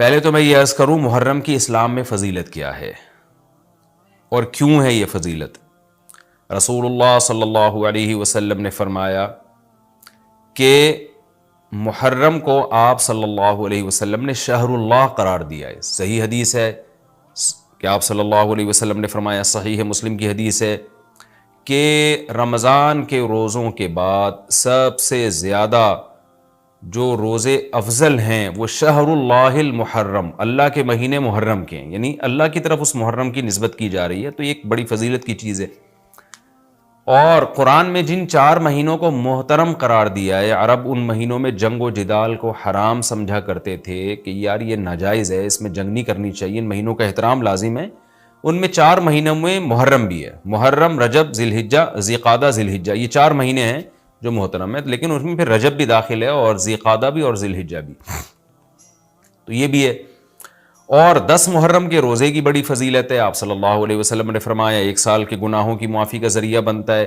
پہلے تو میں یہ عرض کروں محرم کی اسلام میں فضیلت کیا ہے اور کیوں ہے یہ فضیلت۔ رسول اللہ صلی اللہ علیہ وسلم نے فرمایا کہ محرم کو آپ صلی اللہ علیہ وسلم نے شہر اللہ قرار دیا ہے۔ صحیح حدیث ہے کہ آپ صلی اللہ علیہ وسلم نے فرمایا، صحیح مسلم کی حدیث ہے کہ رمضان کے روزوں کے بعد سب سے زیادہ جو روزے افضل ہیں وہ شہر اللہ المحرم، اللہ کے مہینے محرم کے ہیں، یعنی اللہ کی طرف اس محرم کی نسبت کی جا رہی ہے، تو یہ ایک بڑی فضیلت کی چیز ہے۔ اور قرآن میں جن 4 مہینوں کو محترم قرار دیا ہے، عرب ان مہینوں میں جنگ و جدال کو حرام سمجھا کرتے تھے کہ یار یہ ناجائز ہے، اس میں جنگ نہیں کرنی چاہیے، ان مہینوں کا احترام لازم ہے۔ ان میں 4 مہینوں میں محرم بھی ہے، محرم، رجب، ذی الحجہ، ذی قعدہ، ذی الحجہ، یہ 4 مہینے ہیں جو محترم ہے، لیکن اس میں پھر رجب بھی داخل ہے اور ذی قعدہ بھی اور ذی الحجہ بھی، تو یہ بھی ہے۔ اور 10 محرم کے روزے کی بڑی فضیلت ہے۔ آپ صلی اللہ علیہ وسلم نے فرمایا 1 سال کے گناہوں کی معافی کا ذریعہ بنتا ہے،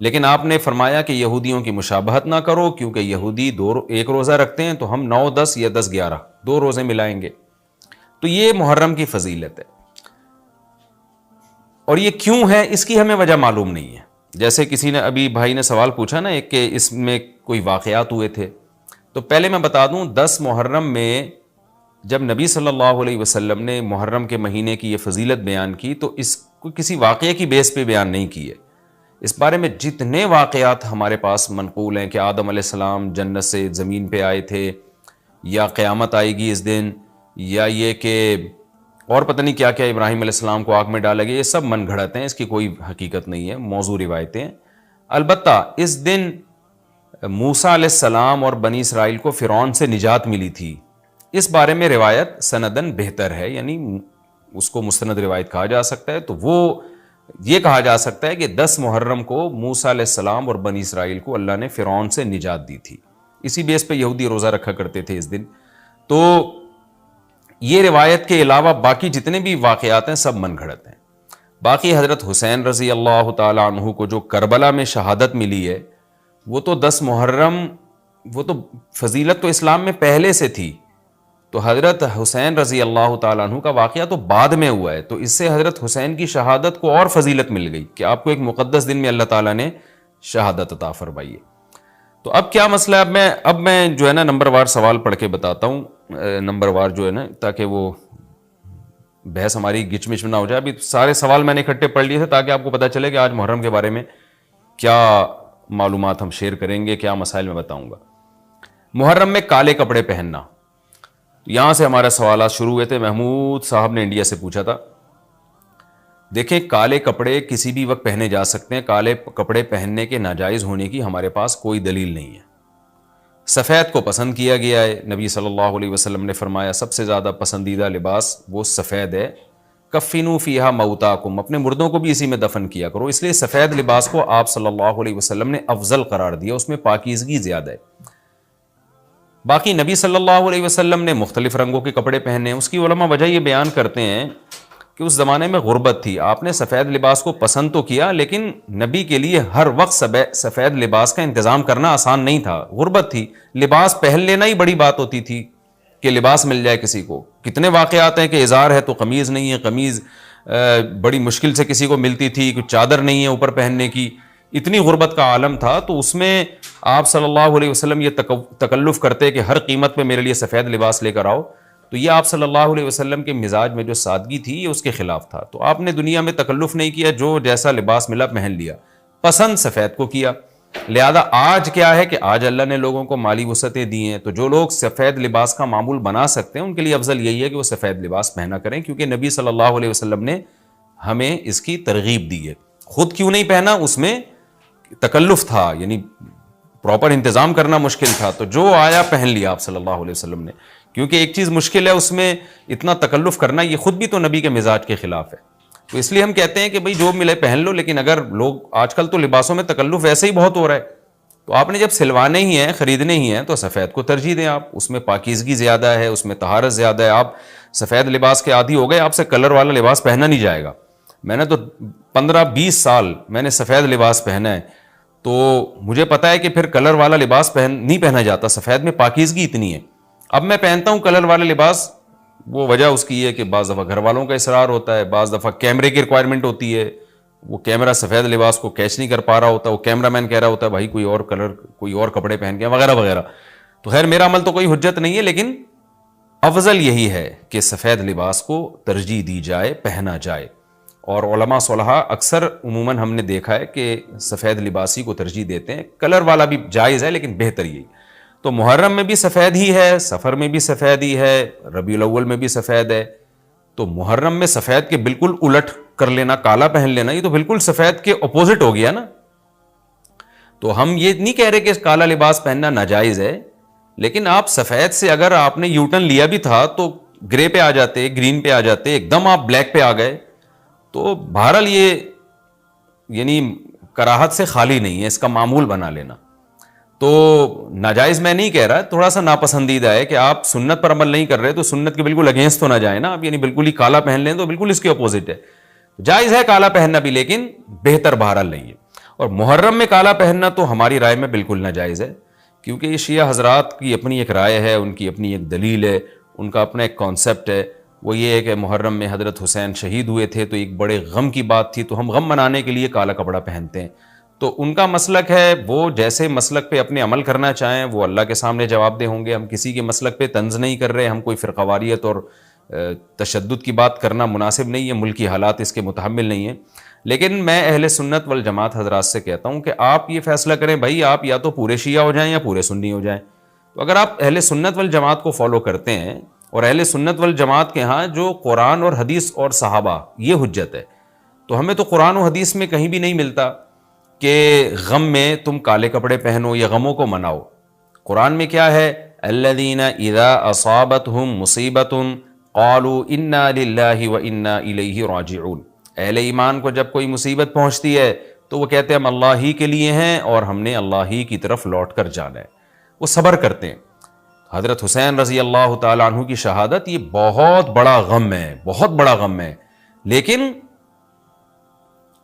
لیکن آپ نے فرمایا کہ یہودیوں کی مشابہت نہ کرو، کیونکہ یہودی 1 روزہ رکھتے ہیں تو ہم 9، 10 یا 10، 11 2 روزے ملائیں گے، تو یہ محرم کی فضیلت ہے۔ اور یہ کیوں ہے اس کی ہمیں وجہ معلوم نہیں ہے۔ جیسے کسی نے ابھی بھائی نے سوال پوچھا نا ایک کہ اس میں کوئی واقعات ہوئے تھے، تو پہلے میں بتا دوں 10 محرم میں جب نبی صلی اللہ علیہ وسلم نے محرم کے مہینے کی یہ فضیلت بیان کی تو اس کو کسی واقعے کی بیس پہ بیان نہیں کی ہے۔ اس بارے میں جتنے واقعات ہمارے پاس منقول ہیں کہ آدم علیہ السلام جنت سے زمین پہ آئے تھے، یا قیامت آئے گی اس دن، یا یہ کہ اور پتہ نہیں کیا کیا، ابراہیم علیہ السلام کو آگ میں ڈالا گیا، یہ سب من گھڑت ہیں، اس کی کوئی حقیقت نہیں ہے، موضوع روایتیں ہیں۔ البتہ اس دن موسیٰ علیہ السلام اور بنی اسرائیل کو فرعون سے نجات ملی تھی، اس بارے میں روایت سندن بہتر ہے، یعنی اس کو مستند روایت کہا جا سکتا ہے۔ تو وہ یہ کہا جا سکتا ہے کہ 10 محرم کو موسیٰ علیہ السلام اور بنی اسرائیل کو اللہ نے فرعون سے نجات دی تھی، اسی بیس پہ یہودی روزہ رکھا کرتے تھے اس دن۔ تو یہ روایت کے علاوہ باقی جتنے بھی واقعات ہیں سب من گھڑت ہیں۔ باقی حضرت حسین رضی اللہ تعالیٰ عنہ کو جو کربلا میں شہادت ملی ہے، وہ تو 10 محرم، وہ تو فضیلت تو اسلام میں پہلے سے تھی، تو حضرت حسین رضی اللہ تعالیٰ عنہ کا واقعہ تو بعد میں ہوا ہے، تو اس سے حضرت حسین کی شہادت کو اور فضیلت مل گئی کہ آپ کو ایک مقدس دن میں اللہ تعالیٰ نے شہادت عطا فرمائی ہے۔ تو اب کیا مسئلہ ہے، اب میں جو ہے نا نمبر وار سوال پڑھ کے بتاتا ہوں، نمبر وار جو ہے نا، تاکہ وہ بحث ہماری گچ مچ میں نہ ہو جائے۔ ابھی سارے سوال میں نے اکٹھے پڑھ لیے تھے تاکہ آپ کو پتہ چلے کہ آج محرم کے بارے میں کیا معلومات ہم شیئر کریں گے، کیا مسائل میں بتاؤں گا۔ محرم میں کالے کپڑے پہننا، یہاں سے ہمارے سوالات شروع ہوئے تھے۔ محمود صاحب نے انڈیا سے پوچھا تھا۔ دیکھیں کالے کپڑے کسی بھی وقت پہنے جا سکتے ہیں، کالے کپڑے پہننے کے ناجائز ہونے کی ہمارے پاس کوئی دلیل نہیں ہے۔ سفید کو پسند کیا گیا ہے، نبی صلی اللہ علیہ وسلم نے فرمایا سب سے زیادہ پسندیدہ لباس وہ سفید ہے۔ کفنوا فیہا موتاکم، اپنے مردوں کو بھی اسی میں دفن کیا کرو، اس لیے سفید لباس کو آپ صلی اللہ علیہ وسلم نے افضل قرار دیا، اس میں پاکیزگی زیادہ ہے۔ باقی نبی صلی اللہ علیہ وسلم نے مختلف رنگوں کے کپڑے پہنے ہیں، اس کی علماء وجہ یہ بیان کرتے ہیں کہ اس زمانے میں غربت تھی، آپ نے سفید لباس کو پسند تو کیا، لیکن نبی کے لیے ہر وقت سفید لباس کا انتظام کرنا آسان نہیں تھا، غربت تھی، لباس پہن لینا ہی بڑی بات ہوتی تھی کہ لباس مل جائے کسی کو۔ کتنے واقعات ہیں کہ ازار ہے تو قمیض نہیں ہے، قمیض بڑی مشکل سے کسی کو ملتی تھی، کچھ چادر نہیں ہے اوپر پہننے کی، اتنی غربت کا عالم تھا، تو اس میں آپ صلی اللہ علیہ وسلم یہ تکلف کرتے کہ ہر قیمت پہ میرے لیے سفید لباس لے کر آؤ، تو یہ آپ صلی اللہ علیہ وسلم کے مزاج میں جو سادگی تھی یہ اس کے خلاف تھا۔ تو آپ نے دنیا میں تکلف نہیں کیا، جو جیسا لباس ملا پہن لیا، پسند سفید کو کیا۔ لہذا آج کیا ہے کہ آج اللہ نے لوگوں کو مالی وسعتیں دی ہیں، تو جو لوگ سفید لباس کا معمول بنا سکتے ہیں ان کے لیے افضل یہی ہے کہ وہ سفید لباس پہنا کریں، کیونکہ نبی صلی اللہ علیہ وسلم نے ہمیں اس کی ترغیب دی ہے۔ خود کیوں نہیں پہنا؟ اس میں تکلف تھا، یعنی پراپر انتظام کرنا مشکل تھا، تو جو آیا پہن لیا آپ صلی اللہ علیہ وسلم نے، کیونکہ ایک چیز مشکل ہے اس میں اتنا تکلف کرنا، یہ خود بھی تو نبی کے مزاج کے خلاف ہے۔ تو اس لیے ہم کہتے ہیں کہ بھئی جو ملے پہن لو، لیکن اگر لوگ آج کل تو لباسوں میں تکلف ویسے ہی بہت ہو رہا ہے، تو آپ نے جب سلوانے ہی ہیں، خریدنے ہی ہیں، تو سفید کو ترجیح دیں آپ، اس میں پاکیزگی زیادہ ہے، اس میں طہارت زیادہ ہے۔ آپ سفید لباس کے عادی ہو گئے، آپ سے کلر والا لباس پہنا نہیں جائے گا۔ میں نے تو 15-20 سال میں نے سفید لباس پہنا ہے، تو مجھے پتا ہے کہ پھر کلر والا لباس نہیں پہنا جاتا، سفید میں پاکیزگی اتنی ہے۔ اب میں پہنتا ہوں کلر والا لباس، وہ وجہ اس کی ہے کہ بعض دفعہ گھر والوں کا اصرار ہوتا ہے, بعض دفعہ کیمرے کی ریکوائرمنٹ ہوتی ہے, وہ کیمرہ سفید لباس کو کیچ نہیں کر پا رہا ہوتا, وہ کیمرہ مین کہہ رہا ہوتا ہے بھائی کوئی اور کلر, کوئی اور کپڑے پہن کے وغیرہ وغیرہ. تو خیر میرا عمل تو کوئی حجت نہیں ہے, لیکن افضل یہی ہے کہ سفید لباس کو ترجیح دی جائے, پہنا جائے. اور علماء صلحاء اکثر عموماً ہم نے دیکھا ہے کہ سفید لباسی کو ترجیح دیتے ہیں, کلر والا بھی جائز ہے لیکن بہتر یہی. تو محرم میں بھی سفید ہی ہے, سفر میں بھی سفید ہی ہے, ربیع الاول میں بھی سفید ہے. تو محرم میں سفید کے بالکل الٹ کر لینا, کالا پہن لینا, یہ تو بالکل سفید کے اپوزٹ ہو گیا نا. تو ہم یہ نہیں کہہ رہے کہ کالا لباس پہننا ناجائز ہے, لیکن آپ سفید سے اگر آپ نے یوٹرن لیا بھی تھا تو گرے پہ آ جاتے, گرین پہ آ جاتے, ایک دم آپ بلیک پہ آ گئے, تو بہرحال یہ یعنی کراہت سے خالی نہیں ہے, اس کا معمول بنا لینا. تو ناجائز میں نہیں کہہ رہا, تھوڑا سا ناپسندیدہ ہے کہ آپ سنت پر عمل نہیں کر رہے تو سنت کے بالکل اگینسٹ تو نہ جائیں نا آپ, یعنی بالکل ہی کالا پہن لیں تو بالکل اس کے اپوزٹ ہے. جائز ہے کالا پہننا بھی, لیکن بہتر بہرحال نہیں ہے. اور محرم میں کالا پہننا تو ہماری رائے میں بالکل ناجائز ہے, کیونکہ یہ شیعہ حضرات کی اپنی ایک رائے ہے, ان کی اپنی ایک دلیل ہے, ان کا اپنا ایک کانسیپٹ ہے. وہ یہ ہے کہ محرم میں حضرت حسین شہید ہوئے تھے تو ایک بڑے غم کی بات تھی, تو ہم غم منانے کے لیے کالا کپڑا پہنتے ہیں. تو ان کا مسلک ہے, وہ جیسے مسلک پہ اپنے عمل کرنا چاہیں وہ اللہ کے سامنے جواب دہ ہوں گے. ہم کسی کے مسلک پہ طنز نہیں کر رہے, ہم کوئی فرقہ واریت اور تشدد کی بات کرنا مناسب نہیں ہے, ملکی حالات اس کے متحمل نہیں ہیں. لیکن میں اہل سنت والجماعت حضرات سے کہتا ہوں کہ آپ یہ فیصلہ کریں بھائی, آپ یا تو پورے شیعہ ہو جائیں یا پورے سنی ہو جائیں. تو اگر آپ اہل سنت والجماعت کو فالو کرتے ہیں, اور اہل سنت والجماعت کے ہاں جو قرآن اور حدیث اور صحابہ یہ حجت ہے, تو ہمیں تو قرآن و حدیث میں کہیں بھی نہیں ملتا کہ غم میں تم کالے کپڑے پہنو یا غموں کو مناؤ. قرآن میں کیا ہے, الذین اذا اصابتہم مصیبۃ قالوا انا للہ وانا الیہ راجعون. اہل ایمان کو جب کوئی مصیبت پہنچتی ہے تو وہ کہتے ہیں ہم اللہ ہی کے لیے ہیں اور ہم نے اللہ ہی کی طرف لوٹ کر جانا ہے, وہ صبر کرتے ہیں. حضرت حسین رضی اللہ تعالیٰ عنہ کی شہادت یہ بہت بڑا غم ہے, بہت بڑا غم ہے, لیکن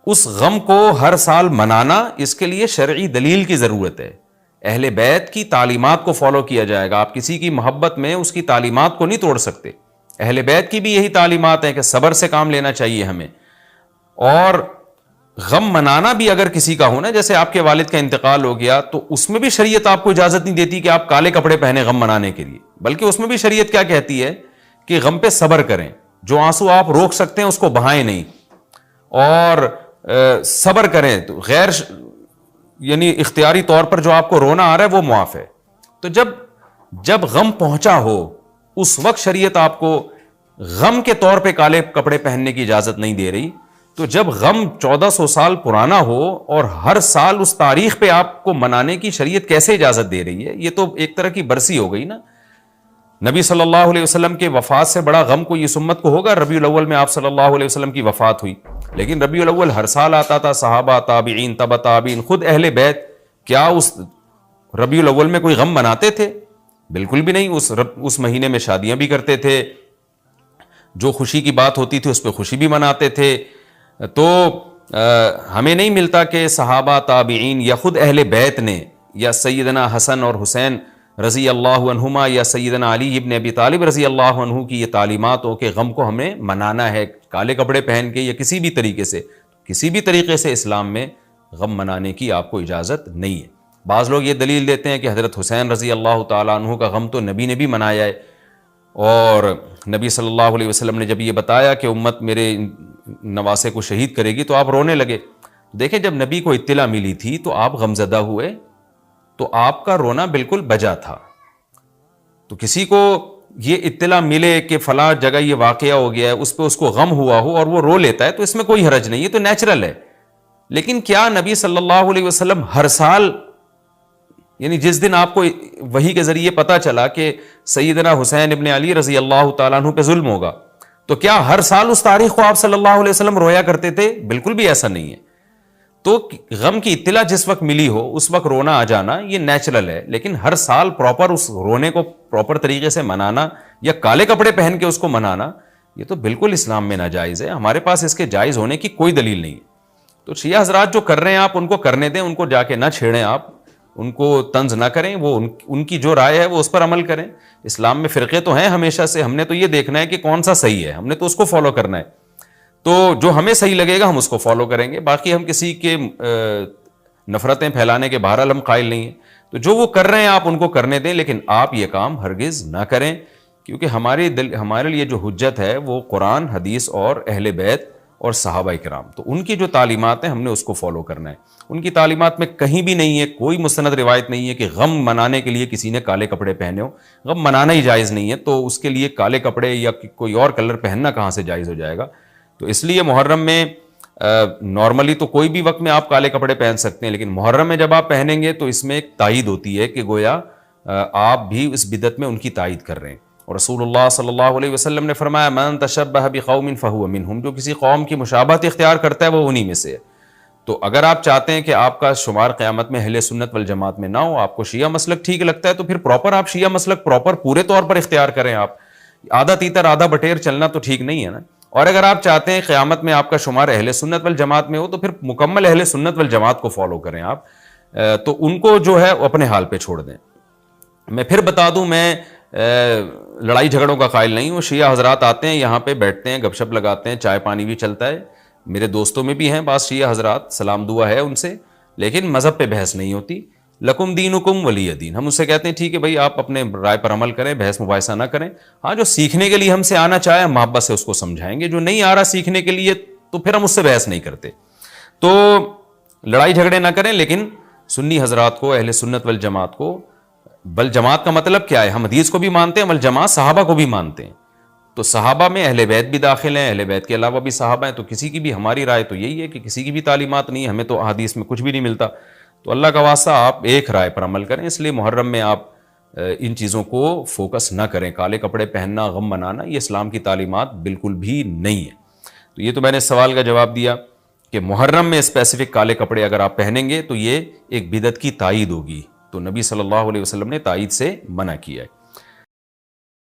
اس غم کو ہر سال منانا, اس کے لیے شرعی دلیل کی ضرورت ہے. اہل بیت کی تعلیمات کو فالو کیا جائے گا, آپ کسی کی محبت میں اس کی تعلیمات کو نہیں توڑ سکتے. اہل بیت کی بھی یہی تعلیمات ہیں کہ صبر سے کام لینا چاہیے ہمیں. اور غم منانا بھی اگر کسی کا ہونا, جیسے آپ کے والد کا انتقال ہو گیا, تو اس میں بھی شریعت آپ کو اجازت نہیں دیتی کہ آپ کالے کپڑے پہنے غم منانے کے لیے, بلکہ اس میں بھی شریعت کیا کہتی ہے کہ غم پہ صبر کریں, جو آنسو آپ روک سکتے ہیں اس کو بہائیں نہیں, اور صبر کریں. تو غیر یعنی اختیاری طور پر جو آپ کو رونا آ رہا ہے وہ معاف ہے. تو جب غم پہنچا ہو اس وقت شریعت آپ کو غم کے طور پہ کالے کپڑے پہننے کی اجازت نہیں دے رہی. تو جب غم 1400 سال پرانا ہو اور ہر سال اس تاریخ پہ آپ کو منانے کی شریعت کیسے اجازت دے رہی ہے؟ یہ تو ایک طرح کی برسی ہو گئی نا. نبی صلی اللہ علیہ وسلم کے وفات سے بڑا غم کو اس امت کو ہوگا. ربیع الاول میں آپ صلی اللہ علیہ وسلم کی وفات ہوئی, لیکن ربیع الاول ہر سال آتا تھا. صحابہ, تابعین, تبع تابعین, خود اہل بیت کیا اس ربیع الاول میں کوئی غم مناتے تھے؟ بالکل بھی نہیں. اس مہینے میں شادیاں بھی کرتے تھے, جو خوشی کی بات ہوتی تھی اس پہ خوشی بھی مناتے تھے. تو ہمیں نہیں ملتا کہ صحابہ, تابعین یا خود اہل بیت نے, یا سیدنا حسن اور حسین رضی اللہ عنہما یا سیدنا علی ابن ابی طالب رضی اللہ عنہ کی یہ تعلیمات ہو کہ غم کو ہمیں منانا ہے کالے کپڑے پہن کے یا کسی بھی طریقے سے. کسی بھی طریقے سے اسلام میں غم منانے کی آپ کو اجازت نہیں ہے. بعض لوگ یہ دلیل دیتے ہیں کہ حضرت حسین رضی اللہ تعالیٰ عنہ کا غم تو نبی نے بھی منایا ہے, اور نبی صلی اللہ علیہ وسلم نے جب یہ بتایا کہ امت میرے نواسے کو شہید کرے گی تو آپ رونے لگے. دیکھیں جب نبی کو اطلاع ملی تھی تو آپ غمزدہ ہوئے, تو آپ کا رونا بالکل بجا تھا. تو کسی کو یہ اطلاع ملے کہ فلاں جگہ یہ واقعہ ہو گیا ہے, اس پہ اس کو غم ہوا ہو اور وہ رو لیتا ہے, تو اس میں کوئی حرج نہیں, یہ تو نیچرل ہے. لیکن کیا نبی صلی اللہ علیہ وسلم ہر سال, یعنی جس دن آپ کو وحی کے ذریعے پتا چلا کہ سیدنا حسین ابن علی رضی اللہ تعالیٰ عنہ پہ ظلم ہوگا, تو کیا ہر سال اس تاریخ کو آپ صلی اللہ علیہ وسلم رویا کرتے تھے؟ بالکل بھی ایسا نہیں ہے. تو غم کی اطلاع جس وقت ملی ہو اس وقت رونا آ جانا یہ نیچرل ہے, لیکن ہر سال پراپر اس رونے کو پراپر طریقے سے منانا یا کالے کپڑے پہن کے اس کو منانا, یہ تو بالکل اسلام میں ناجائز ہے. ہمارے پاس اس کے جائز ہونے کی کوئی دلیل نہیں ہے. تو شیعہ حضرات جو کر رہے ہیں آپ ان کو کرنے دیں, ان کو جا کے نہ چھیڑیں آپ. ان کو طنز نہ کریں، وہ ان کی جو رائے ہے وہ اس پر عمل کریں. اسلام میں فرقے تو ہیں ہمیشہ سے، ہم نے تو یہ دیکھنا ہے کہ کون سا صحیح ہے، ہم نے تو اس کو فالو کرنا ہے. تو جو ہمیں صحیح لگے گا ہم اس کو فالو کریں گے. باقی ہم کسی کے نفرتیں پھیلانے کے بہرحال ہم قائل نہیں ہیں. تو جو وہ کر رہے ہیں آپ ان کو کرنے دیں، لیکن آپ یہ کام ہرگز نہ کریں، کیونکہ ہمارے لیے جو حجت ہے وہ قرآن، حدیث اور اہل بیت اور صحابہ کرام. تو ان کی جو تعلیمات ہیں ہم نے اس کو فالو کرنا ہے. ان کی تعلیمات میں کہیں بھی نہیں ہے، کوئی مستند روایت نہیں ہے کہ غم منانے کے لیے کسی نے کالے کپڑے پہنے ہو. غم منانا ہی جائز نہیں ہے، تو اس کے لیے کالے کپڑے یا کوئی اور کلر پہننا کہاں سے جائز ہو جائے گا. تو اس لیے محرم میں نارملی تو کوئی بھی وقت میں آپ کالے کپڑے پہن سکتے ہیں، لیکن محرم میں جب آپ پہنیں گے تو اس میں ایک تائید ہوتی ہے کہ گویا آپ بھی اس بدعت میں ان کی تائید کر رہے ہیں. اور رسول اللہ صلی اللہ علیہ وسلم نے فرمایا من تشبہ بقوم فہو منہم، جو کسی قوم کی مشابہت اختیار کرتا ہے وہ انہی میں سے ہے. تو اگر آپ چاہتے ہیں کہ آپ کا شمار قیامت میں اہل سنت والجماعت میں نہ ہو، آپ کو شیعہ مسلک ٹھیک لگتا ہے، تو پھر پراپر آپ شیعہ مسلک پراپر پورے طور پر اختیار کریں. آپ آدھا تیتر آدھا بٹیر چلنا تو ٹھیک نہیں ہے نا. اور اگر آپ چاہتے ہیں قیامت میں آپ کا شمار اہل سنت والجماعت میں ہو، تو پھر مکمل اہل سنت والجماعت کو فالو کریں آپ. تو ان کو جو ہے اپنے حال پہ چھوڑ دیں. میں پھر بتا دوں، میں لڑائی جھگڑوں کا قائل نہیں ہوں. شیعہ حضرات آتے ہیں یہاں پہ بیٹھتے ہیں، گپ شپ لگاتے ہیں، چائے پانی بھی چلتا ہے. میرے دوستوں میں بھی ہیں بعض شیعہ حضرات، سلام دعا ہے ان سے، لیکن مذہب پہ بحث نہیں ہوتی. لکم دینکم ولی دین. ہم اس سے کہتے ہیں ٹھیک ہے بھائی، آپ اپنے رائے پر عمل کریں، بحث مباحثہ نہ کریں. ہاں جو سیکھنے کے لیے ہم سے آنا چاہے ہم محبت سے اس کو سمجھائیں گے، جو نہیں آ رہا سیکھنے کے لیے تو پھر ہم اس سے بحث نہیں کرتے. تو لڑائی جھگڑے نہ کریں، لیکن سنی حضرات کو، اہل سنت والجماعت کو، بل جماعت کا مطلب کیا ہے؟ ہم حدیث کو بھی مانتے ہیں، بل جماعت صحابہ کو بھی مانتے ہیں. تو صحابہ میں اہل بیت بھی داخل ہیں، اہل بیت کے علاوہ بھی صحابہ ہیں. تو کسی کی بھی، ہماری رائے تو یہی ہے کہ کسی کی بھی تعلیمات نہیں، ہمیں تو احادیث میں کچھ بھی نہیں ملتا. تو اللہ کا واسطہ آپ ایک رائے پر عمل کریں. اس لیے محرم میں آپ ان چیزوں کو فوکس نہ کریں. کالے کپڑے پہننا، غم منانا، یہ اسلام کی تعلیمات بالکل بھی نہیں ہے. تو یہ تو میں نے اس سوال کا جواب دیا کہ محرم میں اسپیسیفک کالے کپڑے اگر آپ پہنیں گے تو یہ ایک بدعت کی تائید ہوگی. تو نبی صلی اللہ علیہ وسلم نے تائید سے منع کیا ہے.